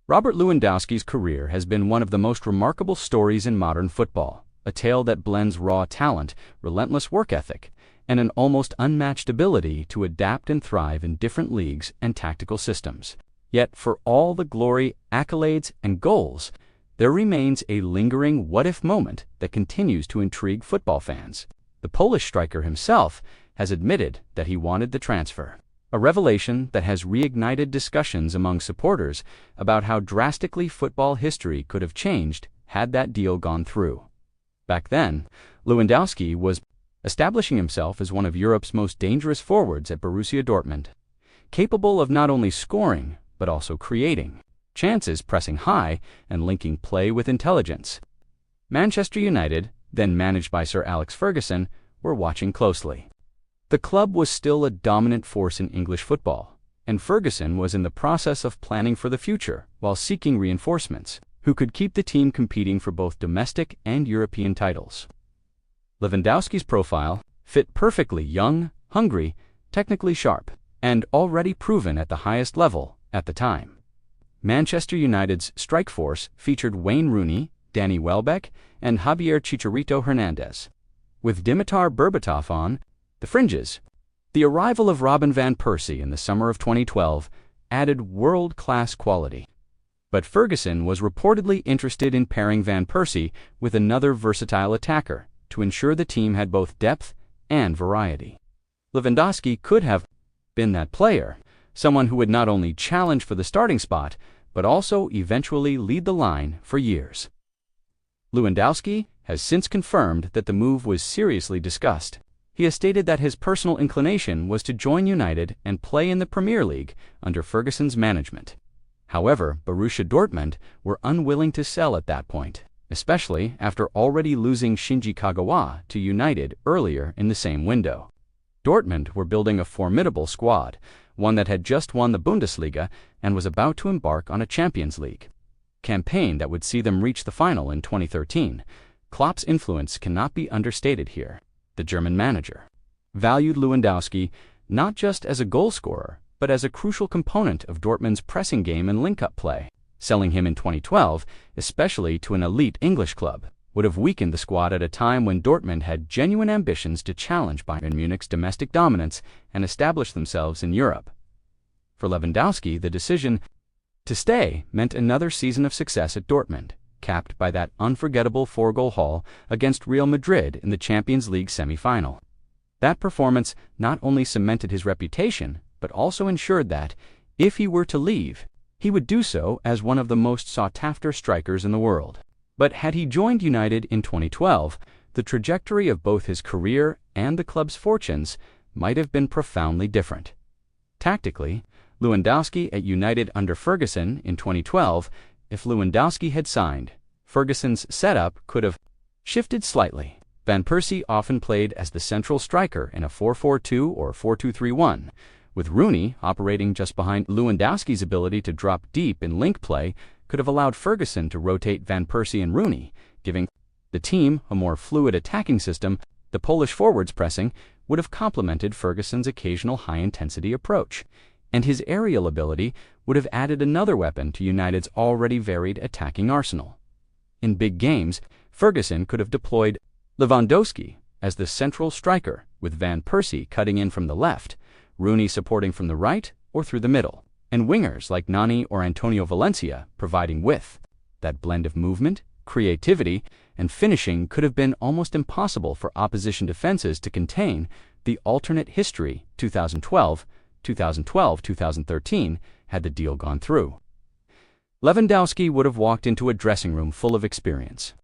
Robert Lewandowski's career has been one of the most remarkable stories in modern football, a tale that blends raw talent, relentless work ethic, and an almost unmatched ability to adapt and thrive in different leagues and tactical systems. Yet, for all the glory, accolades, and goals, there remains a lingering what-if moment that continues to intrigue football fans. The Polish striker himself has admitted that he wanted the transfer, a revelation that has reignited discussions among supporters about how drastically football history could have changed had that deal gone through. Back then, Lewandowski was establishing himself as one of Europe's most dangerous forwards at Borussia Dortmund, capable of not only scoring, but also creating chances, pressing high, and linking play with intelligence. Manchester United, then managed by Sir Alex Ferguson, were watching closely. The club was still a dominant force in English football, and Ferguson was in the process of planning for the future while seeking reinforcements who could keep the team competing for both domestic and European titles. Lewandowski's profile fit perfectly: young, hungry, technically sharp, and already proven at the highest level at the time. Manchester United's strike force featured Wayne Rooney, Danny Welbeck, and Javier Chicharito Hernandez, with Dimitar Berbatov on the fringes. The arrival of Robin van Persie in the summer of 2012 added world-class quality. But Ferguson was reportedly interested in pairing Van Persie with another versatile attacker to ensure the team had both depth and variety. Lewandowski could have been that player, someone who would not only challenge for the starting spot, but also eventually lead the line for years. Lewandowski has since confirmed that the move was seriously discussed. He has stated that his personal inclination was to join United and play in the Premier League under Ferguson's management. However, Borussia Dortmund were unwilling to sell at that point, especially after already losing Shinji Kagawa to United earlier in the same window. Dortmund were building a formidable squad, one that had just won the Bundesliga and was about to embark on a Champions League campaign that would see them reach the final in 2013. Klopp's influence cannot be understated here. The German manager valued Lewandowski not just as a goal scorer, but as a crucial component of Dortmund's pressing game and link-up play. Selling him in 2012, especially to an elite English club, would have weakened the squad at a time when Dortmund had genuine ambitions to challenge Bayern Munich's domestic dominance and establish themselves in Europe. For Lewandowski, the decision to stay meant another season of success at Dortmund, capped by that unforgettable 4-goal haul against Real Madrid in the Champions League semi-final. That performance not only cemented his reputation, but also ensured that, if he were to leave, he would do so as one of the most sought-after strikers in the world. But had he joined United in 2012, the trajectory of both his career and the club's fortunes might have been profoundly different. Tactically, Lewandowski at United under Ferguson in 2012, if Lewandowski had signed, Ferguson's setup could have shifted slightly. Van Persie often played as the central striker in a 4-4-2 or 4-2-3-1, with Rooney operating just behind. Lewandowski's ability to drop deep in link play could have allowed Ferguson to rotate Van Persie and Rooney, giving the team a more fluid attacking system. The Polish forwards' pressing would have complemented Ferguson's occasional high-intensity approach, and his aerial ability would have added another weapon to United's already varied attacking arsenal. In big games, Ferguson could have deployed Lewandowski as the central striker, with Van Persie cutting in from the left, Rooney supporting from the right or through the middle, and wingers like Nani or Antonio Valencia providing width. That blend of movement, creativity, and finishing could have been almost impossible for opposition defenses to contain. The alternate history 2012-2013 had the deal gone through. Lewandowski would have walked into a dressing room full of experience.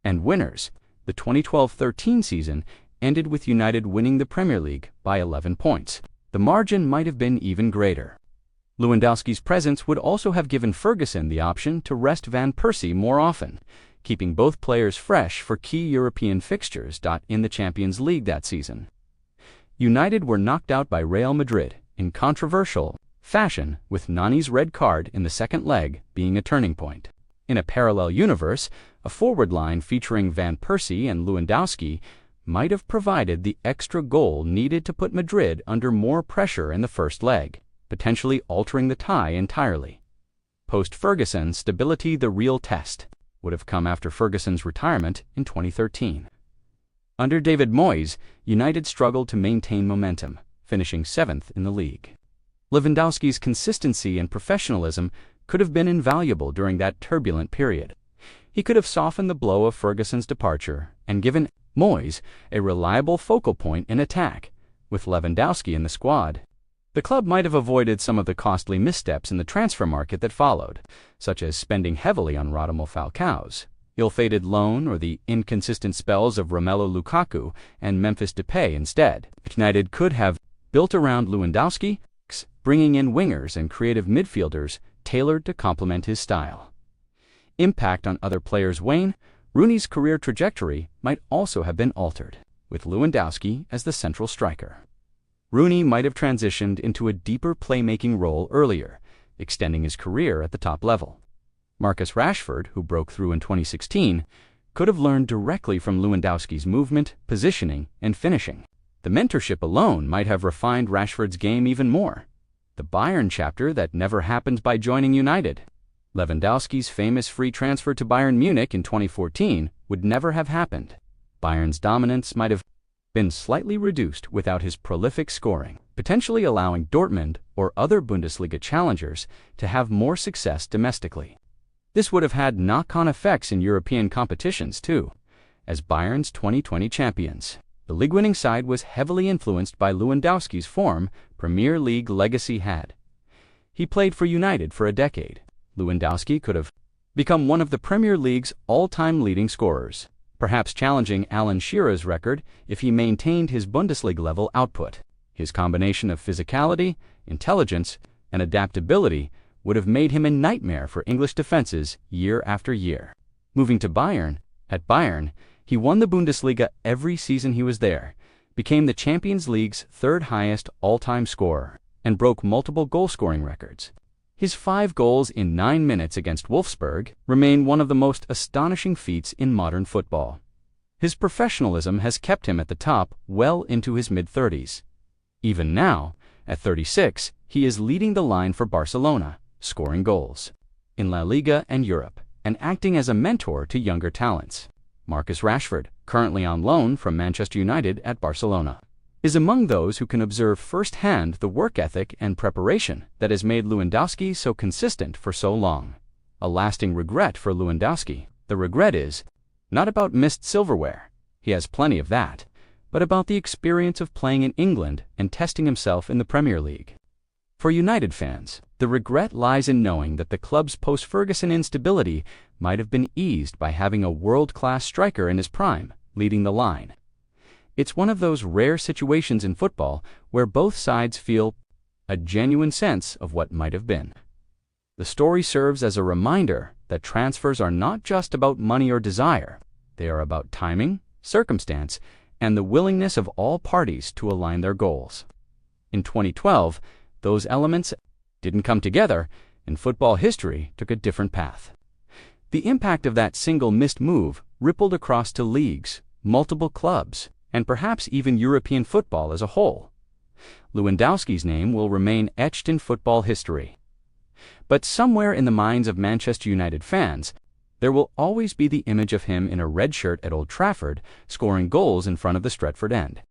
And winners. The 2012-13 season ended with United winning the Premier League by 11 points. The margin might have been even greater. Lewandowski's presence would also have given Ferguson the option to rest Van Persie more often, keeping both players fresh for key European fixtures. In the Champions League that season, United were knocked out by Real Madrid in controversial fashion, with Nani's red card in the second leg being a turning point. In a parallel universe, a forward line featuring Van Persie and Lewandowski might have provided the extra goal needed to put Madrid under more pressure in the first leg, potentially altering the tie entirely. Post-Ferguson stability, the real test, would have come after Ferguson's retirement in 2013. Under David Moyes, United struggled to maintain momentum, finishing 7th in the league. Lewandowski's consistency and professionalism could have been invaluable during that turbulent period. He could have softened the blow of Ferguson's departure and given Moyes a reliable focal point in attack. With Lewandowski in the squad, the club might have avoided some of the costly missteps in the transfer market that followed, such as spending heavily on Radamel Falcao's ill-fated loan or the inconsistent spells of Romelu Lukaku and Memphis Depay instead. United could have built around Lewandowski, bringing in wingers and creative midfielders tailored to complement his style. Impact on other players. Wayne Rooney's career trajectory might also have been altered, with Lewandowski as the central striker. Rooney might have transitioned into a deeper playmaking role earlier, extending his career at the top level. Marcus Rashford, who broke through in 2016, could have learned directly from Lewandowski's movement, positioning, and finishing. The mentorship alone might have refined Rashford's game even more. The Bayern chapter that never happened by joining United. Lewandowski's famous free transfer to Bayern Munich in 2014 would never have happened. Bayern's dominance might have been slightly reduced without his prolific scoring, potentially allowing Dortmund or other Bundesliga challengers to have more success domestically. This would have had knock-on effects in European competitions too. As Bayern's 2020 champions, the league-winning side was heavily influenced by Lewandowski's form Premier League legacy had. He played for United for a decade. Lewandowski could have become one of the Premier League's all-time leading scorers, perhaps challenging Alan Shearer's record if he maintained his Bundesliga-level output. His combination of physicality, intelligence, and adaptability would have made him a nightmare for English defenses year after year. Moving to Bayern, at Bayern, he won the Bundesliga every season he was there, became the Champions League's third highest all-time scorer, and broke multiple goal-scoring records. His 5 goals in 9 minutes against Wolfsburg remain one of the most astonishing feats in modern football. His professionalism has kept him at the top well into his mid-30s. Even now, at 36, he is leading the line for Barcelona, scoring goals in La Liga and Europe, and acting as a mentor to younger talents. Marcus Rashford, currently on loan from Manchester United at Barcelona, is among those who can observe firsthand the work ethic and preparation that has made Lewandowski so consistent for so long. A lasting regret for Lewandowski. The regret is not about missed silverware, he has plenty of that, but about the experience of playing in England and testing himself in the Premier League. For United fans, the regret lies in knowing that the club's post-Ferguson instability might have been eased by having a world-class striker in his prime, leading the line. It's one of those rare situations in football where both sides feel a genuine sense of what might have been. The story serves as a reminder that transfers are not just about money or desire. They are about timing, circumstance, and the willingness of all parties to align their goals. In 2012, those elements didn't come together, and football history took a different path. The impact of that single missed move rippled across to leagues, multiple clubs, and perhaps even European football as a whole. Lewandowski's name will remain etched in football history. But somewhere in the minds of Manchester United fans, there will always be the image of him in a red shirt at Old Trafford, scoring goals in front of the Stretford end.